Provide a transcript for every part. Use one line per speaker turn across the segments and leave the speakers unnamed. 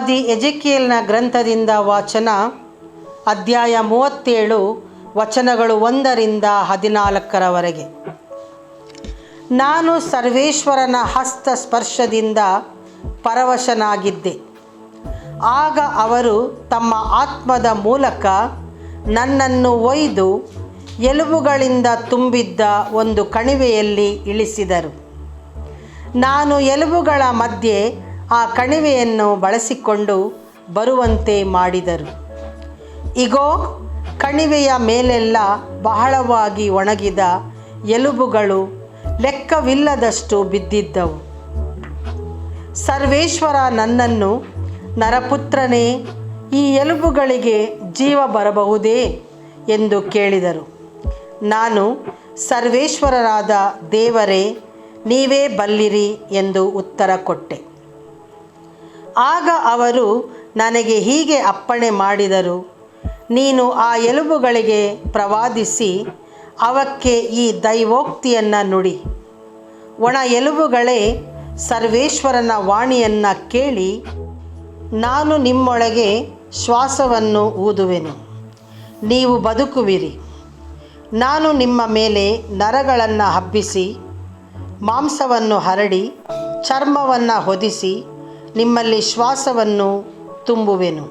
ಪ್ರವಾದಿ ಎಜೆಕಿಯೇಲನ ಗ್ರಂಥದಿಂದ ವಾಚನ. ಅಧ್ಯಾಯ 37 ವಚನಗಳು 1-14. ನಾನು ಸರ್ವೇಶ್ವರನ ಹಸ್ತ ಸ್ಪರ್ಶದಿಂದ ಪರವಶನಾಗಿದ್ದೆ. ಆಗ ಅವರು ತಮ್ಮ ಆತ್ಮದ ಮೂಲಕ ನನ್ನನ್ನು ಒಯ್ದು ಎಲುಬುಗಳಿಂದ ತುಂಬಿದ್ದ ಒಂದು ಕಣಿವೆಯಲ್ಲಿ ಇಳಿಸಿದರು. ನಾನು ಎಲುಬುಗಳ ಮಧ್ಯೆ ಆ ಕಣಿವೆಯನ್ನು ಬಳಸಿಕೊಂಡು ಬರುವಂತೆ ಮಾಡಿದರು. ಇಗೋ, ಕಣಿವೆಯ ಮೇಲೆಲ್ಲ ಬಹಳವಾಗಿ ಒಣಗಿದ ಎಲುಬುಗಳು ಲೆಕ್ಕವಿಲ್ಲದಷ್ಟು ಬಿದ್ದಿದ್ದವು. ಸರ್ವೇಶ್ವರ ನನ್ನನ್ನು, ನರಪುತ್ರನೇ, ಈ ಎಲುಬುಗಳಿಗೆ ಜೀವ ಬರಬಹುದೇ ಎಂದು ಕೇಳಿದರು. ನಾನು, ಸರ್ವೇಶ್ವರರಾದ ದೇವರೇ, ನೀವೇ ಬಲ್ಲಿರಿ ಎಂದು ಉತ್ತರ ಕೊಟ್ಟೆ. ಆಗ ಅವರು ನನಗೆ ಹೀಗೆ ಅಪ್ಪಣೆ ಮಾಡಿದರು, ನೀನು ಆ ಎಲುಬುಗಳಿಗೆ ಪ್ರವಾದಿಸಿ ಅವಕ್ಕೆ ಈ ದೈವೋಕ್ತಿಯನ್ನು ನುಡಿ. ಒಣ ಎಲುಬುಗಳೇ, ಸರ್ವೇಶ್ವರನ ವಾಣಿಯನ್ನು ಕೇಳಿ, ನಾನು ನಿಮ್ಮೊಳಗೆ ಶ್ವಾಸವನ್ನು ಊದುವೆನು, ನೀವು ಬದುಕುವಿರಿ. ನಾನು ನಿಮ್ಮ ಮೇಲೆ ನರಗಳನ್ನು ಹಬ್ಬಿಸಿ, ಮಾಂಸವನ್ನು ಹರಡಿ, ಚರ್ಮವನ್ನು ಹೊದಿಸಿ, ನಿಮ್ಮಲ್ಲಿ ಶ್ವಾಸವನ್ನು ತುಂಬುವೆನು.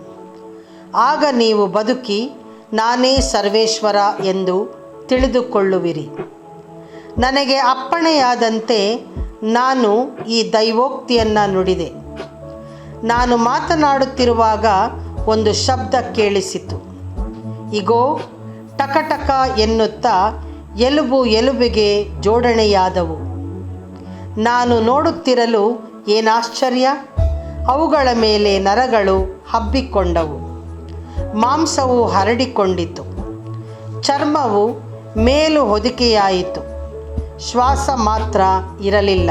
ಆಗ ನೀವು ಬದುಕಿ ನಾನೇ ಸರ್ವೇಶ್ವರ ಎಂದು ತಿಳಿದುಕೊಳ್ಳುವಿರಿ. ನನಗೆ ಅಪ್ಪಣೆಯಾದಂತೆ ನಾನು ಈ ದೈವೋಕ್ತಿಯನ್ನು ನುಡಿದೆ. ನಾನು ಮಾತನಾಡುತ್ತಿರುವಾಗ ಒಂದು ಶಬ್ದ ಕೇಳಿಸಿತು. ಇಗೋ, ಟಕಟಕ ಎನ್ನುತ್ತಾ ಎಲುಬು ಎಲುಬಿಗೆ ಜೋಡಣೆಯಾದವು. ನಾನು ನೋಡುತ್ತಿರಲು ಏನಾಶ್ಚರ್ಯ! ಅವುಗಳ ಮೇಲೆ ನರಗಳು ಹಬ್ಬಿಕೊಂಡವು, ಮಾಂಸವು ಹರಡಿಕೊಂಡಿತು, ಚರ್ಮವು ಮೇಲು ಹೊದಿಕೆಯಾಯಿತು, ಶ್ವಾಸ ಮಾತ್ರ ಇರಲಿಲ್ಲ.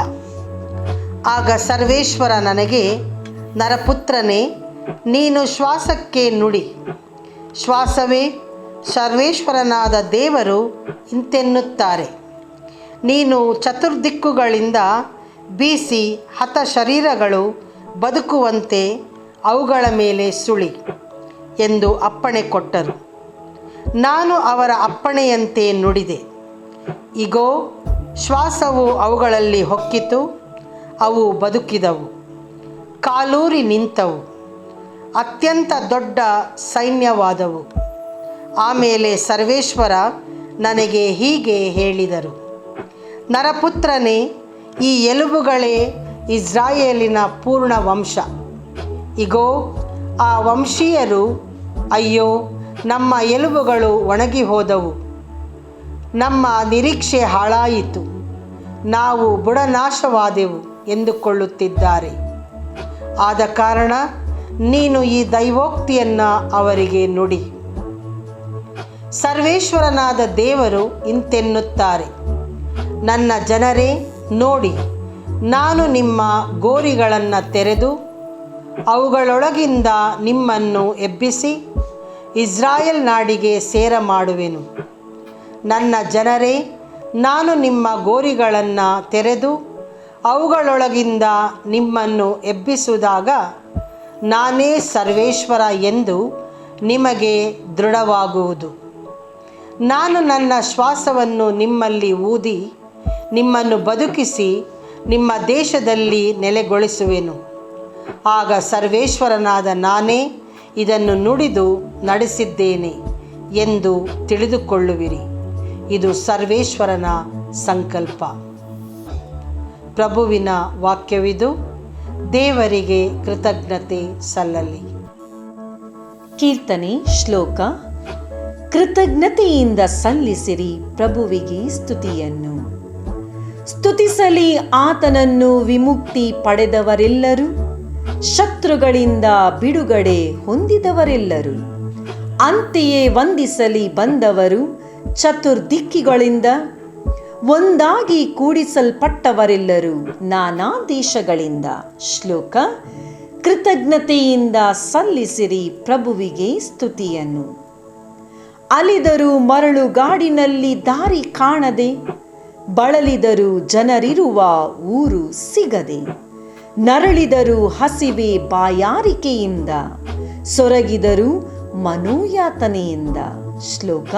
ಆಗ ಸರ್ವೇಶ್ವರ ನನಗೆ, ನರಪುತ್ರನೇ, ನೀನು ಶ್ವಾಸಕ್ಕೆ ನುಡಿ. ಶ್ವಾಸವೇ, ಸರ್ವೇಶ್ವರನಾದ ದೇವರು ಇಂತೆನ್ನುತ್ತಾರೆ, ನೀನು ಚತುರ್ದಿಕ್ಕುಗಳಿಂದ ಬೀಸಿ ಹತ ಶರೀರಗಳು ಬದುಕುವಂತೆ ಅವುಗಳ ಮೇಲೆ ಸುಳಿ ಎಂದು ಅಪ್ಪಣೆ ಕೊಟ್ಟರು. ನಾನು ಅವರ ಅಪ್ಪಣೆಯಂತೆ ನುಡಿದೆ. ಇಗೋ, ಶ್ವಾಸವು ಅವುಗಳಲ್ಲಿ ಹೊಕ್ಕಿತು, ಅವು ಬದುಕಿದವು, ಕಾಲೂರಿ ನಿಂತವು, ಅತ್ಯಂತ ದೊಡ್ಡ ಸೈನ್ಯವಾದವು. ಆಮೇಲೆ ಸರ್ವೇಶ್ವರ ನನಗೆ ಹೀಗೆ ಹೇಳಿದರು, ನರಪುತ್ರನೇ, ಈ ಎಲುಬುಗಳೇ ಇಸ್ರಾಯೇಲಿನ ಪೂರ್ಣ ವಂಶ. ಇಗೋ, ಆ ವಂಶೀಯರು, ಅಯ್ಯೋ, ನಮ್ಮ ಎಲುಬುಗಳು ಒಣಗಿ ಹೋದವು, ನಮ್ಮ ನಿರೀಕ್ಷೆ ಹಾಳಾಯಿತು, ನಾವು ಬುಡನಾಶವಾದೆವು ಎಂದುಕೊಳ್ಳುತ್ತಿದ್ದಾರೆ. ಆದ ಕಾರಣ ನೀನು ಈ ದೈವೋಕ್ತಿಯನ್ನು ಅವರಿಗೆ ನುಡಿ. ಸರ್ವೇಶ್ವರನಾದ ದೇವರು ಇಂತೆನ್ನುತ್ತಾರೆ, ನನ್ನ ಜನರೇ, ನೋಡಿ, ನಾನು ನಿಮ್ಮ ಗೋರಿಗಳನ್ನು ತೆರೆದು ಅವುಗಳೊಳಗಿಂದ ನಿಮ್ಮನ್ನು ಎಬ್ಬಿಸಿ ಇಸ್ರಾಯೇಲ್ ನಾಡಿಗೆ ಸೇರ ಮಾಡುವೆನು. ನನ್ನ ಜನರೇ, ನಾನು ನಿಮ್ಮ ಗೋರಿಗಳನ್ನು ತೆರೆದು ಅವುಗಳೊಳಗಿಂದ ನಿಮ್ಮನ್ನು ಎಬ್ಬಿಸಿದಾಗ ನಾನೇ ಸರ್ವೇಶ್ವರ ಎಂದು ನಿಮಗೆ ದೃಢವಾಗುವುದು. ನಾನು ನನ್ನ ಶ್ವಾಸವನ್ನು ನಿಮ್ಮಲ್ಲಿ ಊದಿ ನಿಮ್ಮನ್ನು ಬದುಕಿಸಿ ನಿಮ್ಮ ದೇಶದಲ್ಲಿ ನೆಲೆಗೊಳಿಸುವೆನು. ಆಗ ಸರ್ವೇಶ್ವರನಾದ ನಾನೇ ಇದನ್ನು ನುಡಿದು ನಡೆಸಿದ್ದೇನೆ ಎಂದು ತಿಳಿದುಕೊಳ್ಳುವಿರಿ. ಇದು ಸರ್ವೇಶ್ವರನ ಸಂಕಲ್ಪ. ಪ್ರಭುವಿನ ವಾಕ್ಯವಿದು. ದೇವರಿಗೆ ಕೃತಜ್ಞತೆ ಸಲ್ಲಲಿ.
ಕೀರ್ತನೆ ಶ್ಲೋಕ. ಕೃತಜ್ಞತೆಯಿಂದ ಸಲ್ಲಿಸಿರಿ ಪ್ರಭುವಿಗೆ ಸ್ತುತಿಯನ್ನು. ಸ್ತುತಿಸಲಿ ಆತನನ್ನು, ವಿಮುಕ್ತಿ ಪಡೆದವರೆಲ್ಲರೂ, ಶತ್ರುಗಳಿಂದ ಬಿಡುಗಡೆ ಹೊಂದಿದವರೆಲ್ಲರೂ. ಅಂತೆಯೇ ವಂದಿಸಲಿ ಬಂದವರು, ಚತುರ್ದಿಕ್ಕಿಗಳಿಂದ ಒಂದಾಗಿ ಕೂಡಿಸಲ್ಪಟ್ಟವರೆಲ್ಲರೂ, ನಾನಾ ದೇಶಗಳಿಂದ. ಶ್ಲೋಕ. ಕೃತಜ್ಞತೆಯಿಂದ ಸಲ್ಲಿಸಿರಿ ಪ್ರಭುವಿಗೆ ಸ್ತುತಿಯನ್ನು. ಅಲಿದರು ಮರಳುಗಾಡಿನಲ್ಲಿ ದಾರಿ ಕಾಣದೆ, ಬಳಲಿದರು ಜನರಿರುವ ಊರು ಸಿಗದೆ. ನರಳಿದರು ಹಸಿವೆ ಬಾಯಾರಿಕೆಯಿಂದ, ಸೊರಗಿದರು ಮನೋಯಾತನೆಯಿಂದ. ಶ್ಲೋಕ: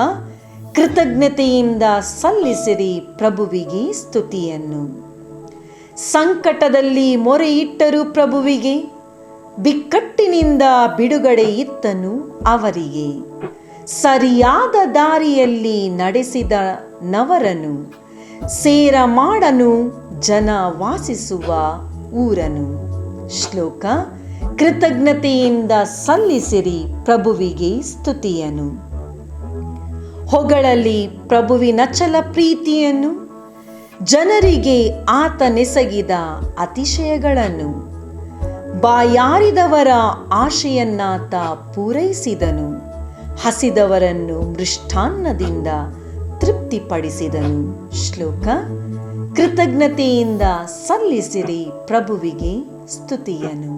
ಕೃತಜ್ಞತೆಯಿಂದ ಸಲ್ಲಿಸಿರಿ ಪ್ರಭುವಿಗೆ ಸ್ತುತಿಯನ್ನು. ಸಂಕಟದಲ್ಲಿ ಮೊರೆಯಿಟ್ಟರು ಪ್ರಭುವಿಗೆ, ಬಿಕ್ಕಟ್ಟಿನಿಂದ ಬಿಡುಗಡೆ ಇತ್ತನು ಅವರಿಗೆ. ಸರಿಯಾದ ದಾರಿಯಲ್ಲಿ ನಡೆಸಿದ ನವರನು, ಸೇರ ಮಾಡನು ಜನ ವಾಸಿಸುವ ಊರನು. ಶ್ಲೋಕ: ಕೃತಜ್ಞತೆಯಿಂದ ಸಲ್ಲಿಸಿರಿ ಪ್ರಭುವಿಗೆ ಸ್ತುತಿಯನ್ನು. ಹೊಗಳಲಿ ಪ್ರಭುವಿನಚಲ ಪ್ರೀತಿಯನ್ನು, ಜನರಿಗೆ ಆತನೆಸಗಿದ ಅತಿಶಯಗಳನ್ನು. ಬಾಯಾರಿದವರ ಆಶೆಯನ್ನಾತ ಪೂರೈಸಿದನು, ಹಸಿದವರನ್ನು ಮೃಷ್ಟಾನ್ನದಿಂದ ತೃಪ್ತಿಪಡಿಸಿದನು. ಶ್ಲೋಕ: ಕೃತಜ್ಞತೆಯಿಂದ ಸಲ್ಲಿಸಿರಿ ಪ್ರಭುವಿಗೆ ಸ್ತುತಿಯನ್ನು.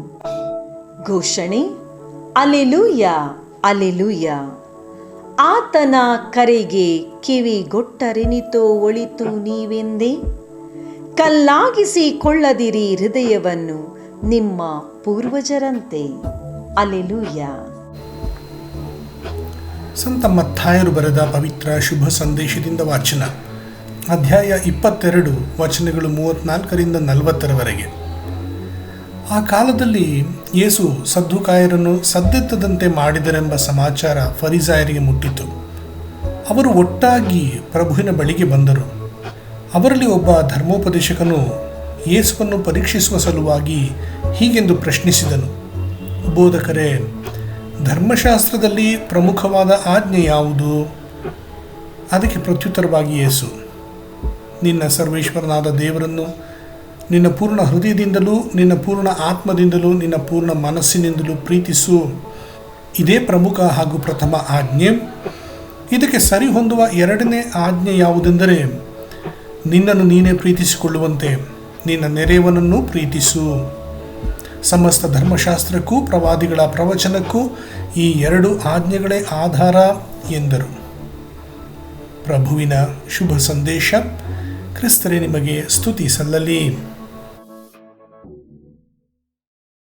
ಘೋಷಣೆ: ಅಲೆಲೂಯ, ಅಲೆಲೂಯ. ಆತನ ಕರೆಗೆ ಕಿವಿಗೊಟ್ಟರೆನಿತೋ ಒಳಿತು ನೀವೆಂದೇ. ಕಲ್ಲಾಗಿಸಿಕೊಳ್ಳದಿರಿ ಹೃದಯವನ್ನು ನಿಮ್ಮ ಪೂರ್ವಜರಂತೆ. ಅಲೆಲೂಯ.
ಸಂತ ಮತ್ತಾಯರು ಬರೆದ ಪವಿತ್ರ ಶುಭ ಸಂದೇಶದಿಂದ ವಾಚನ. ಅಧ್ಯಾಯ 22, ವಚನಗಳು 34ರಿಂದ 40ರವರೆಗೆ. ಆ ಕಾಲದಲ್ಲಿ ಯೇಸು ಸದ್ದುಕಾಯರನ್ನು ಸದ್ದೆತ್ತದಂತೆ ಮಾಡಿದರೆಂಬ ಸಮಾಚಾರ ಫರಿಸಾಯರಿಗೆ ಮುಟ್ಟಿತು. ಅವರು ಒಟ್ಟಾಗಿ ಪ್ರಭುವಿನ ಬಳಿಗೆ ಬಂದರು. ಅವರಲ್ಲಿ ಒಬ್ಬ ಧರ್ಮೋಪದೇಶಕನು ಯೇಸುವನ್ನು ಪರೀಕ್ಷಿಸುವ ಸಲುವಾಗಿ ಹೀಗೆಂದು ಪ್ರಶ್ನಿಸಿದನು: ಬೋಧಕರೇ, ಧರ್ಮಶಾಸ್ತ್ರದಲ್ಲಿ ಪ್ರಮುಖವಾದ ಆಜ್ಞೆ ಯಾವುದು? ಅದಕ್ಕೆ ಪ್ರತ್ಯುತ್ತರವಾಗಿ ಯೇಸು: ನಿನ್ನ ಸರ್ವೇಶ್ವರನಾದ ದೇವರನ್ನು ನಿನ್ನ ಪೂರ್ಣ ಹೃದಯದಿಂದಲೂ, ನಿನ್ನ ಪೂರ್ಣ ಆತ್ಮದಿಂದಲೂ, ನಿನ್ನ ಪೂರ್ಣ ಮನಸ್ಸಿನಿಂದಲೂ ಪ್ರೀತಿಸು. ಇದೇ ಪ್ರಮುಖ ಹಾಗೂ ಪ್ರಥಮ ಆಜ್ಞೆ. ಇದಕ್ಕೆ ಸರಿಹೊಂದುವ ಎರಡನೇ ಆಜ್ಞೆ ಯಾವುದೆಂದರೆ, ನಿನ್ನನ್ನು ನೀನೇ ಪ್ರೀತಿಸಿಕೊಳ್ಳುವಂತೆ ನಿನ್ನ ನೆರೆಯವನನ್ನು ಪ್ರೀತಿಸು. ಸಮಸ್ತ ಧರ್ಮಶಾಸ್ತ್ರಕ್ಕೂ ಪ್ರವಾದಿಗಳ ಪ್ರವಚನಕ್ಕೂ ಈ ಎರಡು ಆಜ್ಞೆಗಳೇ ಆಧಾರ ಎಂದರು. ಪ್ರಭುವಿನ ಶುಭ ಸಂದೇಶ. ಕ್ರಿಸ್ತರೇ ನಿಮಗೆ ಸ್ತುತಿ ಸಲ್ಲಲಿ.